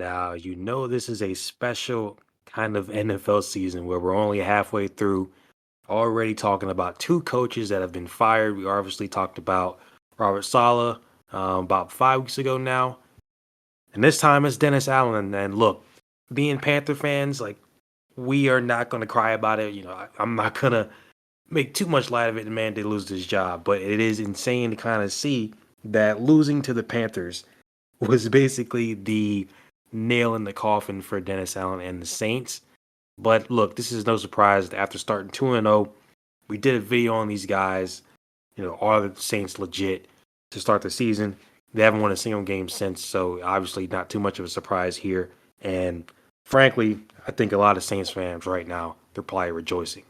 Now, this is a special kind of NFL season where we're only halfway through, already talking about two coaches that have been fired. We obviously talked about Robert Saleh about 5 weeks ago now. And this time it's Dennis Allen. And look, being Panther fans, like, we are not going to cry about it. I'm not going to make too much light of it. The man did lose his job, but it is insane to kind of see that losing to the Panthers was basically the nail in the coffin for Dennis Allen and the Saints. But look, this is no surprise that after starting 2-0, we did a video on these guys. Are the Saints legit to start the season? They haven't won a single game since, so obviously not too much of a surprise here. And frankly, I think a lot of Saints fans right now, they're probably rejoicing.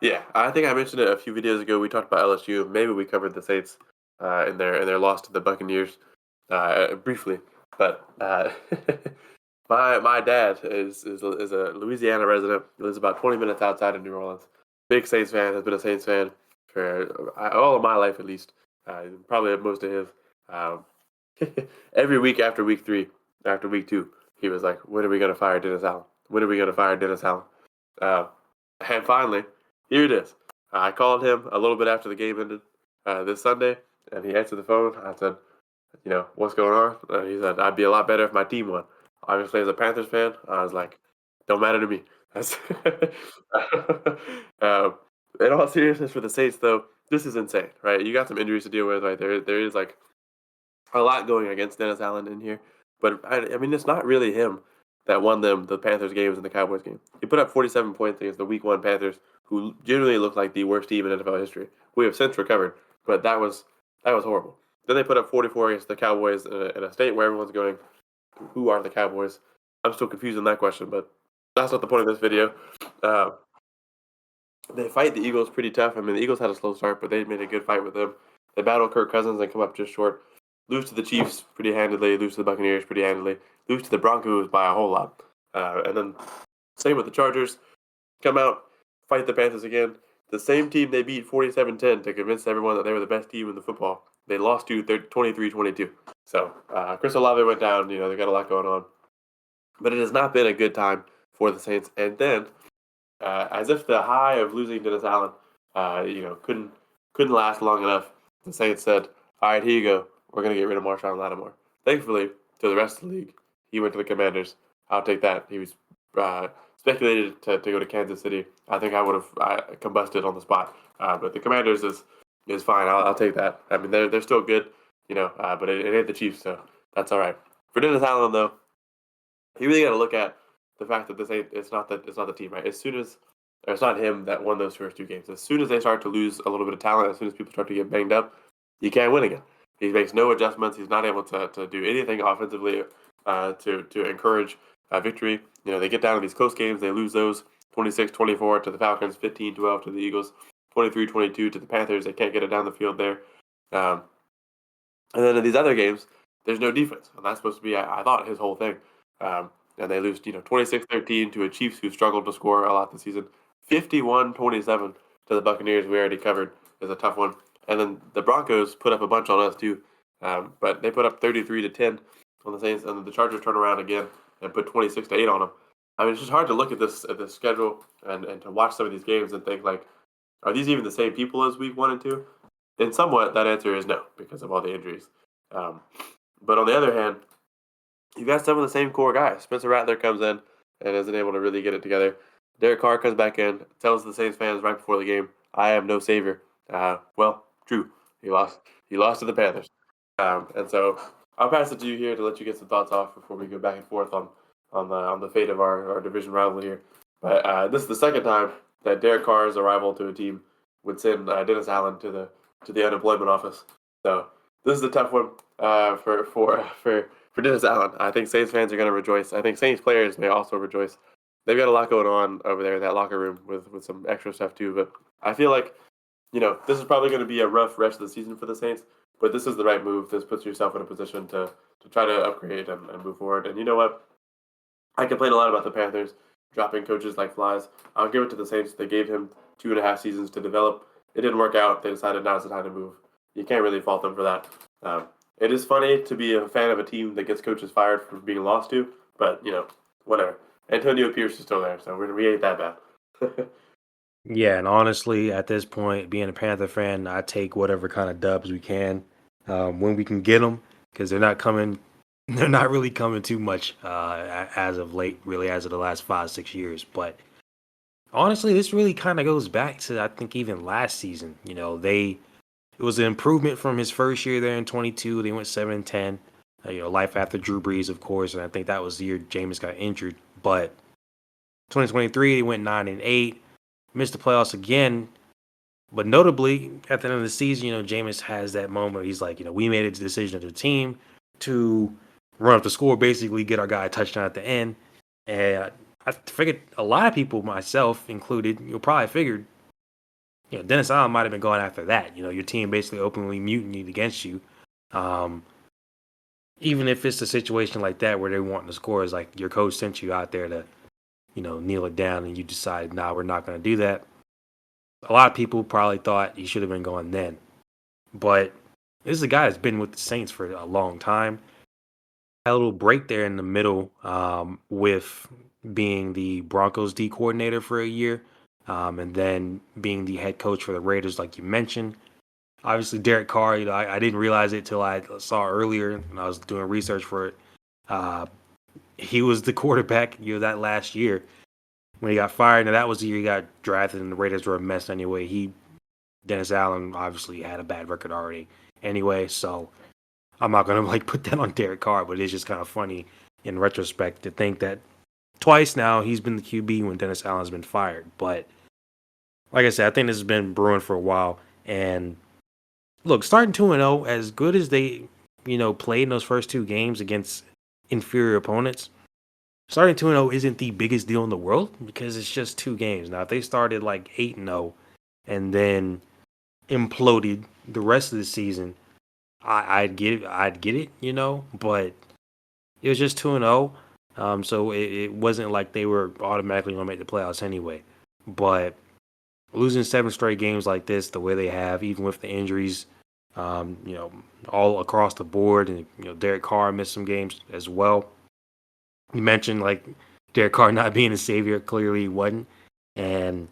Yeah, I think I mentioned it a few videos ago. We talked about LSU. Maybe we covered the Saints in their loss to the Buccaneers briefly. But my dad is a Louisiana resident. He lives about 20 minutes outside of New Orleans. Big Saints fan. Has been a Saints fan for all of my life at least. Probably most of his. Um, every week after week 3, after week 2, he was like, "When are we going to fire Dennis Allen? When are we going to fire Dennis Allen?" And finally, here it is. I called him a little bit after the game ended this Sunday, and he answered the phone. I said, "What's going on?" And he said, "I'd be a lot better if my team won." Obviously, as a Panthers fan, I was like, "Don't matter to me." That's um, in all seriousness, for the Saints, though, this is insane, right? You got some injuries to deal with, right? There is like a lot going against Dennis Allen in here, but I mean, it's not really him that won them the Panthers games and the Cowboys game. He put up 47 points against the Week 1 Panthers, who generally look like the worst team in NFL history. We have since recovered, but that was horrible. Then they put up 44 against the Cowboys in a state where everyone's going, "Who are the Cowboys?" I'm still confused on that question, but that's not the point of this video. Uh, they fight the Eagles pretty tough. I mean, the Eagles had a slow start, but they made a good fight with them. They battle Kirk Cousins and come up just short. Lose to the Chiefs pretty handedly. Lose to the Buccaneers pretty handedly. Lose to the Broncos by a whole lot. And then same with the Chargers. Come out, fight the Panthers again. The same team they beat 47-10 to convince everyone that they were the best team in the football. They lost to 23-22. So Chris Olave went down. They got a lot going on. But it has not been a good time for the Saints. And then, as if the high of losing Dennis Allen, couldn't last long enough, the Saints said, "All right, here you go. We're gonna get rid of Marshawn Lattimore." Thankfully, to the rest of the league, he went to the Commanders. I'll take that. He was speculated to go to Kansas City. I think I would have combusted on the spot. But the Commanders is fine. I'll take that. I mean, they're still good, but it ain't the Chiefs, so that's all right. For Dennis Allen, though, you really got to look at the fact that it's not the team, right? It's not him that won those first 2 games. As soon as they start to lose a little bit of talent, as soon as people start to get banged up, you can't win again. He makes no adjustments. He's not able to do anything offensively to encourage victory. They get down to these close games. They lose those 26-24 to the Falcons, 15-12 to the Eagles, 23-22 to the Panthers. They can't get it down the field there. Um, and then in these other games, there's no defense. And that's supposed to be, I thought, his whole thing. And they lose, 26-13 to a Chiefs who struggled to score a lot this season. 51-27 to the Buccaneers, we already covered, is a tough one. And then the Broncos put up a bunch on us too, but they put up 33-10 on the Saints, and then the Chargers turn around again and put 26-8 on them. I mean, it's just hard to look at this schedule and to watch some of these games and think, like, are these even the same people as Week 1 and 2? And somewhat, that answer is no, because of all the injuries. But on the other hand, you got some of the same core guys. Spencer Rattler comes in and isn't able to really get it together. Derek Carr comes back in, tells the Saints fans right before the game, "I am no savior." Well, true. He lost. He lost to the Panthers. And so I'll pass it to you here to let you get some thoughts off before we go back and forth on the fate of our division rival here. But this is the second time that Derek Carr's arrival to a team would send Dennis Allen to the unemployment office. So this is a tough one for Dennis Allen. I think Saints fans are going to rejoice. I think Saints players may also rejoice. They've got a lot going on over there in that locker room with some extra stuff too. But I feel like, this is probably going to be a rough rest of the season for the Saints. But this is the right move. This puts yourself in a position to try to upgrade and move forward. And you know what? I complain a lot about the Panthers dropping coaches like flies. I'll give it to the Saints. They gave him 2.5 seasons to develop. It didn't work out. They decided now's the time to move. You can't really fault them for that. It is funny to be a fan of a team that gets coaches fired for being lost to, but whatever. Antonio Pierce is still there, so we ain't that bad. Yeah, and honestly, at this point, being a Panther fan, I take whatever kind of dubs we can when we can get them, because they're not coming. They're not really coming too much as of late, really, as of the last 5, 6 years. But honestly, this really kind of goes back to I think even last season. It was an improvement from his first year there in 22. They went 7-10. Life after Drew Brees, of course, and I think that was the year Jameis got injured. But 2023, they went 9-8, missed the playoffs again. But notably, at the end of the season, Jameis has that moment where he's like, we made a decision as a team to run up the score, basically get our guy a touchdown at the end. And I figured a lot of people, myself included, probably figured, Dennis Allen might have been going after that. Your team basically openly mutinied against you. Um, Even if it's a situation like that where they want to score, is like your coach sent you out there to, kneel it down, and you decide, nah, we're not going to do that. A lot of people probably thought he should have been going then. But this is a guy that's been with the Saints for a long time. Had a little break there in the middle with being the Broncos D coordinator for a year, and then being the head coach for the Raiders, like you mentioned. Obviously, Derek Carr, I didn't realize it till I saw earlier when I was doing research for it. Uh, he was the quarterback, that last year when he got fired, and that was the year he got drafted, and the Raiders were a mess anyway. Dennis Allen obviously had a bad record already anyway, so I'm not gonna like put that on Derek Carr, but it's just kind of funny in retrospect to think that twice now he's been the QB when Dennis Allen's been fired. But like I said, I think this has been brewing for a while. And look, starting 2-0, as good as they, played in those first two games against inferior opponents, starting 2-0 isn't the biggest deal in the world because it's just two games. Now, if they started like 8-0 and then imploded the rest of the season, I'd get it. But it was just 2-0. So it wasn't like they were automatically going to make the playoffs anyway. But losing 7 straight games like this, the way they have, even with the injuries, um, you know, all across the board, and Derek Carr missed some games as well. You mentioned like Derek Carr not being a savior, clearly he wasn't, and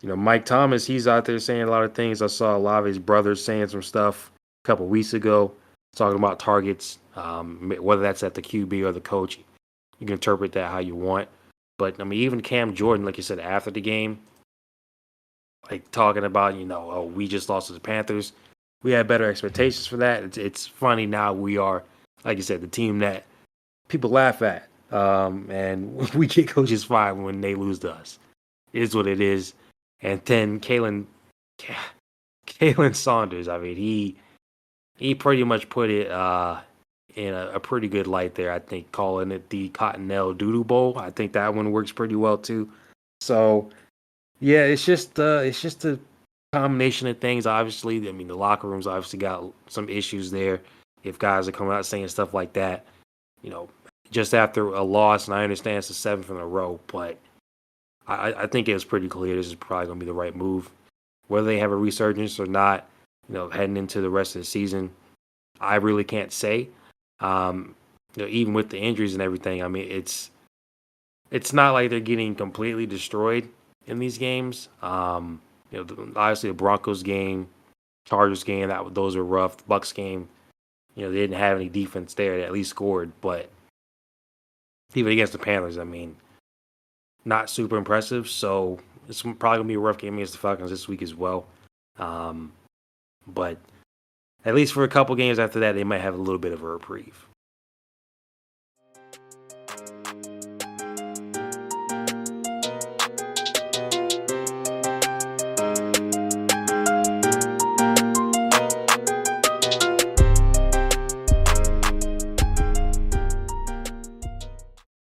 Mike Thomas, he's out there saying a lot of things. I saw a lot of his brothers saying some stuff a couple weeks ago, talking about targets, whether that's at the QB or the coach. You can interpret that how you want. But I mean, even Cam Jordan, like you said, after the game, like talking about, oh, we just lost to the Panthers. We had better expectations for that. It's funny now we are, like you said, the team that people laugh at. And we get coaches fired when they lose to us. It is what it is. And then Kalen Saunders, I mean, he pretty much put it in a pretty good light there. I think calling it the Cottonelle Doodoo Bowl. I think that one works pretty well too. So yeah, it's just a combination of things. Obviously, I mean, the locker room's obviously got some issues there. If guys are coming out saying stuff like that, you know, just after a loss, and I understand it's the 7th in a row, but I think it was pretty clear this is probably going to be the right move. Whether they have a resurgence or not, heading into the rest of the season, I really can't say. Even with the injuries and everything, I mean, it's not like they're getting completely destroyed in these games. Obviously the Broncos game, Chargers game, those are rough. The Bucks game, they didn't have any defense there. They at least scored, but even against the Panthers, I mean, not super impressive. So it's probably gonna be a rough game against the Falcons this week as well. But at least for a couple games after that, they might have a little bit of a reprieve.